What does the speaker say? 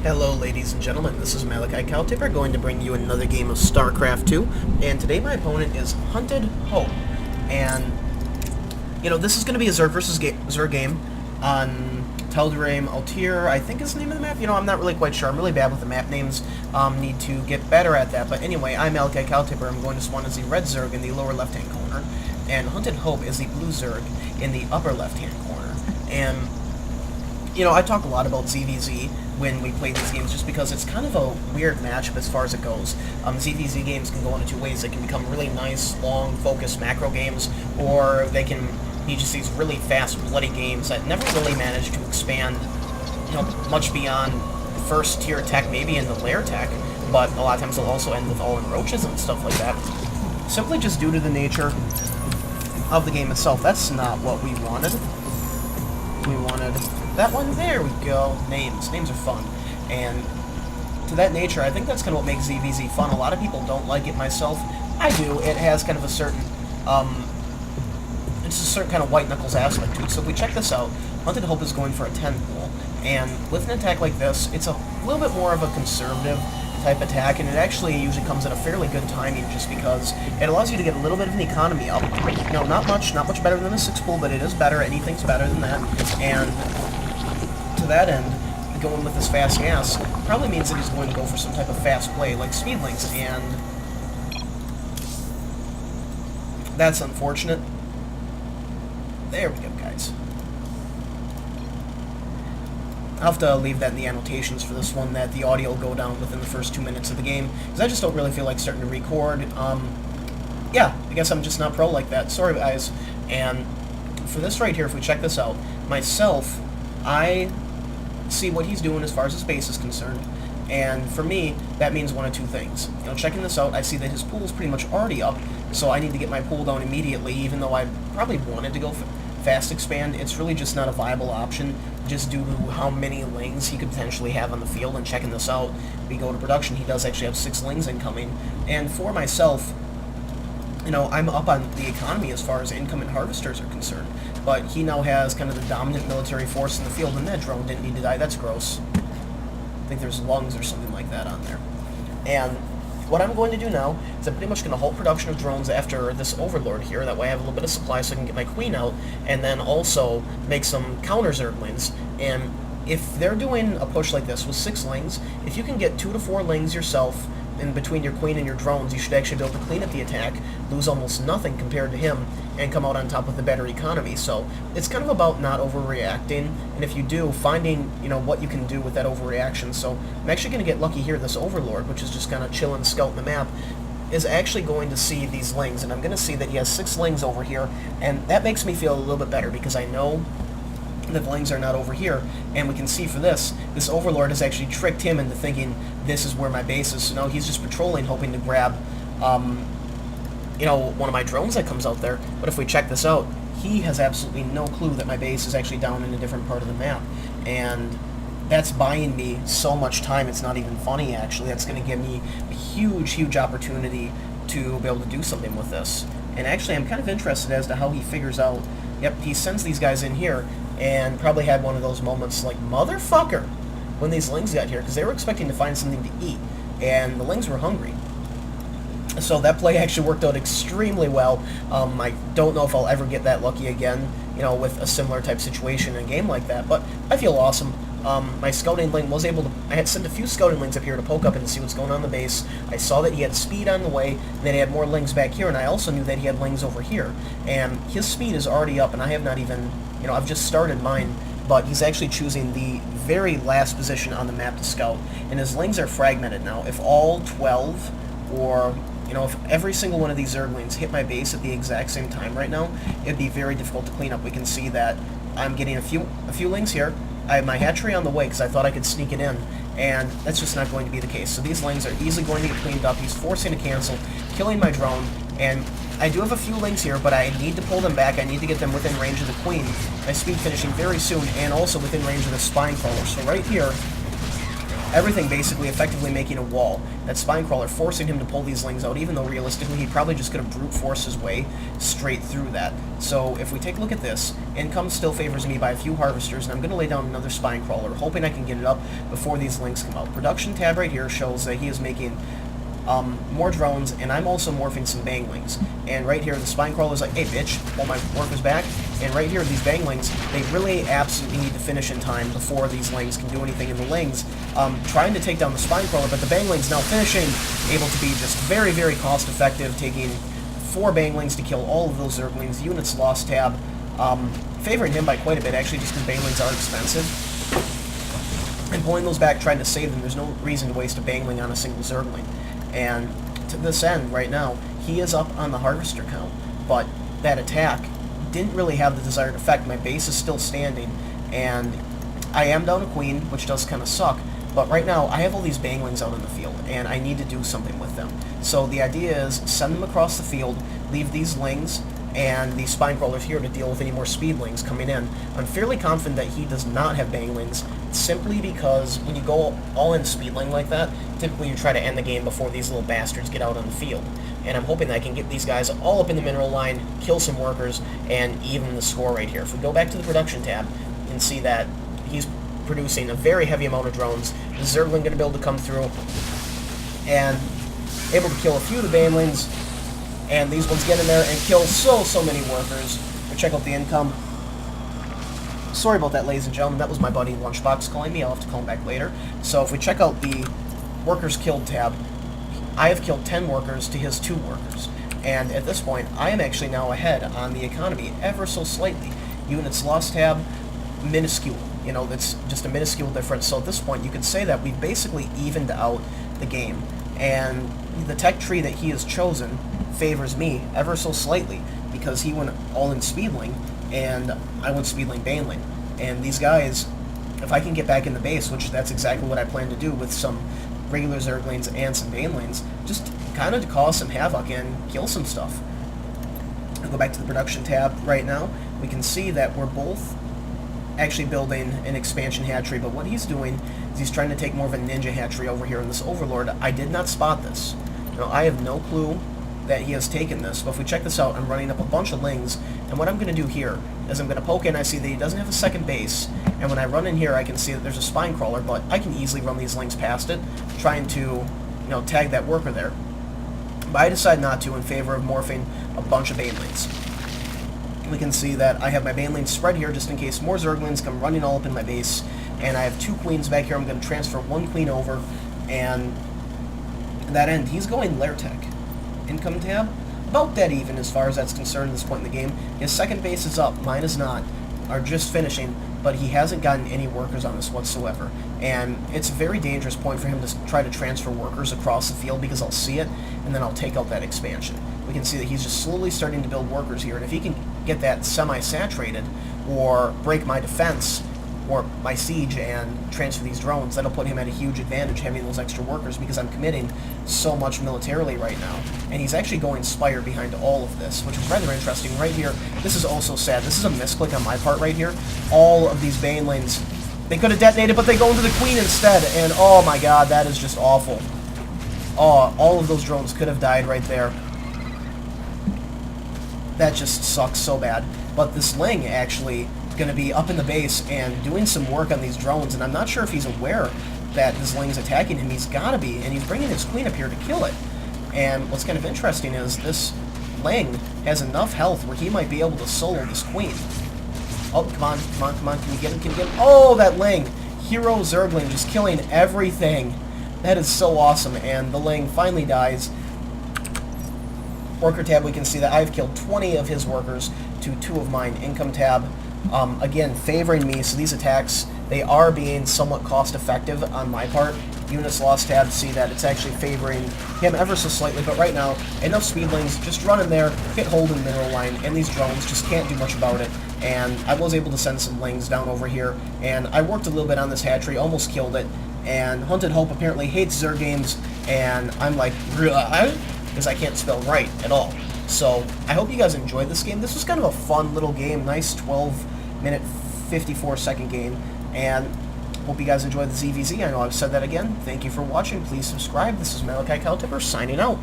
Hello ladies and gentlemen, this is Malikicowtipper going to bring you another game of StarCraft 2, and today my opponent is HuntedHope, and, this is going to be a Zerg versus Zerg game on Teldraim Altir, I think is the name of the map. I'm not really quite sure. I'm really bad with the map names, need to get better at that, but anyway, I'm Malikicowtipper. I'm going to spawn as the red Zerg in the lower left-hand corner, and HuntedHope is the blue Zerg in the upper left-hand corner, and I talk a lot about ZvZ when we play these games just because it's kind of a weird matchup as far as it goes. ZvZ games can go in two ways. They can become really nice, long, focused macro games, or they can be just these really fast, bloody games that never really manage to expand, much beyond first tier tech, maybe in the lair tech, but a lot of times they'll also end with all-in roaches and stuff like that. Simply just due to the nature of the game itself. That's not what we wanted. We wanted that one. There we go. Names are fun, and to that nature, I think that's kind of what makes ZvZ fun. A lot of people don't like it. Myself, I do. It has kind of a certain, it's a certain kind of white knuckles aspect to it. So if we check this out, HuntedHope is going for a 10 pool, and with an attack like this, it's a little bit more of a conservative type attack, and it actually usually comes at a fairly good timing just because it allows you to get a little bit of an economy up. Not much better than a 6 pool, but it is better. Anything's better than that, and to that end, going with this fast gas probably means that he's going to go for some type of fast play like speedlings, and that's unfortunate. There we go, guys. I'll have to leave that in the annotations for this one, that the audio will go down within the first 2 minutes of the game, because I just don't really feel like starting to record. Yeah, I guess I'm just not pro like that. Sorry, guys. And for this right here, if we check this out, myself, I see what he's doing as far as his base is concerned, and for me, that means one of two things. Checking this out, I see that his pool is pretty much already up, so I need to get my pool down immediately, even though I probably wanted to go fast expand. It's really just not a viable option, just due to how many lings he could potentially have on the field. And checking this out, we go to production, he does actually have 6 lings incoming, and for myself, I'm up on the economy as far as income and harvesters are concerned, but he now has kind of the dominant military force in the field, and that drone didn't need to die. That's gross. I think there's lungs or something like that on there. And what I'm going to do now is I'm pretty much going to halt production of drones after this overlord here. That way I have a little bit of supply so I can get my queen out, and then also make some counter zerglings. And if they're doing a push like this with 6 lings, if you can get 2 to 4 lings yourself in between your queen and your drones, you should actually be able to clean up the attack, lose almost nothing compared to him, and come out on top with the better economy. So it's kind of about not overreacting, and if you do, finding what you can do with that overreaction. So I'm actually going to get lucky here. This overlord, which is just kind of chilling, scouting the map, is actually going to see these lings, and I'm going to see that he has 6 lings over here, and that makes me feel a little bit better because I know the lings are not over here, and we can see for this overlord has actually tricked him into thinking this is where my base is. So now he's just patrolling, hoping to grab one of my drones that comes out there. But if we check this out, he has absolutely no clue that my base is actually down in a different part of the map, and that's buying me so much time, it's not even funny. Actually, that's going to give me a huge opportunity to be able to do something with this. And actually, I'm kind of interested as to how he figures out. Yep, he sends these guys in here, and probably had one of those moments like, motherfucker, when these lings got here, because they were expecting to find something to eat, and the lings were hungry. So that play actually worked out extremely well. I don't know if I'll ever get that lucky again, with a similar type situation in a game like that, but I feel awesome. My scouting ling was able to, I had sent a few scouting lings up here to poke up and see what's going on in the base. I saw that he had speed on the way, and then he had more lings back here, and I also knew that he had lings over here. And his speed is already up, and I have not even, I've just started mine, but he's actually choosing the very last position on the map to scout, and his lings are fragmented now. If all 12, or if every single one of these Zerglings hit my base at the exact same time right now, it'd be very difficult to clean up. We can see that I'm getting a few lings here. I have my hatchery on the way because I thought I could sneak it in, and that's just not going to be the case. So these lings are easily going to get cleaned up. He's forcing a cancel, killing my drone, and I do have a few lings here, but I need to pull them back. I need to get them within range of the queen. My speed finishing very soon, and also within range of the spine crawler. So right here, everything basically effectively making a wall. That spine crawler forcing him to pull these lings out, even though realistically he probably just could have brute forced his way straight through that. So if we take a look at this, income still favors me by a few harvesters, and I'm going to lay down another spine crawler, hoping I can get it up before these lings come out. Production tab right here shows that he is making more drones, and I'm also morphing some banglings. And right here, the spine crawler is like, hey bitch, pull my workers back. And right here, these banglings, they really absolutely need to finish in time before these lings can do anything. And the lings, trying to take down the spine crawler, but the banglings now finishing, able to be just very, very cost effective, taking 4 banglings to kill all of those zerglings. Units lost tab, favoring him by quite a bit, actually, just because banglings are expensive. And pulling those back, trying to save them, there's no reason to waste a bangling on a single zergling. And to this end, right now, he is up on the harvester count, but that attack didn't really have the desired effect. My base is still standing, and I am down a queen, which does kind of suck, but right now, I have all these banglings out in the field, and I need to do something with them. So the idea is, send them across the field, leave these lings, and these spine crawlers here to deal with any more speedlings coming in. I'm fairly confident that he does not have banglings, simply because when you go all in speedling like that, typically you try to end the game before these little bastards get out on the field. And I'm hoping that I can get these guys all up in the mineral line, kill some workers, and even the score right here. If we go back to the production tab, you can see that he's producing a very heavy amount of drones. The Zergling going to be able to come through and able to kill a few of the banelings, and these ones get in there and kill so many workers. We check out the income. Sorry about that, ladies and gentlemen. That was my buddy Lunchbox calling me. I'll have to call him back later. So if we check out the workers killed tab, I have killed 10 workers to his 2 workers. And at this point, I am actually now ahead on the economy ever so slightly. Units lost tab, minuscule. You know, that's just a minuscule difference. So at this point, you could say that we've basically evened out the game. And the tech tree that he has chosen favors me ever so slightly, because he went all in speedling, and I went speedling baneling. And these guys, if I can get back in the base, which that's exactly what I plan to do with some regular Zerglings and some banelings, just kind of to cause some havoc and kill some stuff. I'll go back to the production tab right now. We can see that we're both actually building an expansion hatchery, but what he's doing is he's trying to take more of a ninja hatchery over here in this Overlord. I did not spot this. Now, I have no clue that he has taken this, but if we check this out, I'm running up a bunch of lings, and what I'm going to do here is I'm going to poke in. I see that he doesn't have a second base, and when I run in here, I can see that there's a spine crawler, but I can easily run these lings past it, trying to, tag that worker there. But I decide not to, in favor of morphing a bunch of banelings. We can see that I have my banelings spread here just in case more Zerglings come running all up in my base, and I have 2 queens back here. I'm going to transfer 1 queen over, and to that end, he's going Lair Tech. Income tab, about dead even as far as that's concerned at this point in the game. His second base is up, mine is not, are just finishing, but he hasn't gotten any workers on this whatsoever. And it's a very dangerous point for him to try to transfer workers across the field, because I'll see it, and then I'll take out that expansion. We can see that he's just slowly starting to build workers here, and if he can get that semi-saturated, or break my defense, or my siege, and transfer these drones, that'll put him at a huge advantage having those extra workers, because I'm committing so much militarily right now. And he's actually going Spire behind all of this, which is rather interesting. Right here, this is also sad. This is a misclick on my part right here. All of these banelings, they could have detonated, but they go into the queen instead, and oh my god, that is just awful. Oh, all of those drones could have died right there. That just sucks so bad. But this Ling actually going to be up in the base and doing some work on these drones, and I'm not sure if he's aware that this Ling's attacking him. He's got to be, and he's bringing his queen up here to kill it. And what's kind of interesting is this Ling has enough health where he might be able to solo this queen. Oh, come on, come on, come on, can you get him, can you get him? Oh, that Ling! Hero Zergling just killing everything. That is so awesome, and the Ling finally dies. Worker tab, we can see that I've killed 20 of his workers to 2 of mine. Income tab, again, favoring me, so these attacks, they are being somewhat cost-effective on my part. Units lost tab, see that it's actually favoring him ever so slightly, but right now, enough speedlings, just run in there, hit hold in the mineral line, and these drones just can't do much about it. And I was able to send some lings down over here, and I worked a little bit on this hatchery, almost killed it, and HuntedHope apparently hates Zer games, and I'm like, because I can't spell right at all. So, I hope you guys enjoyed this game. This was kind of a fun little game, nice 12-minute, 54-second game, and Hope you guys enjoyed the ZvZ. I know I've said that again. Thank you for watching. Please subscribe. This is Malikicowtipper signing out.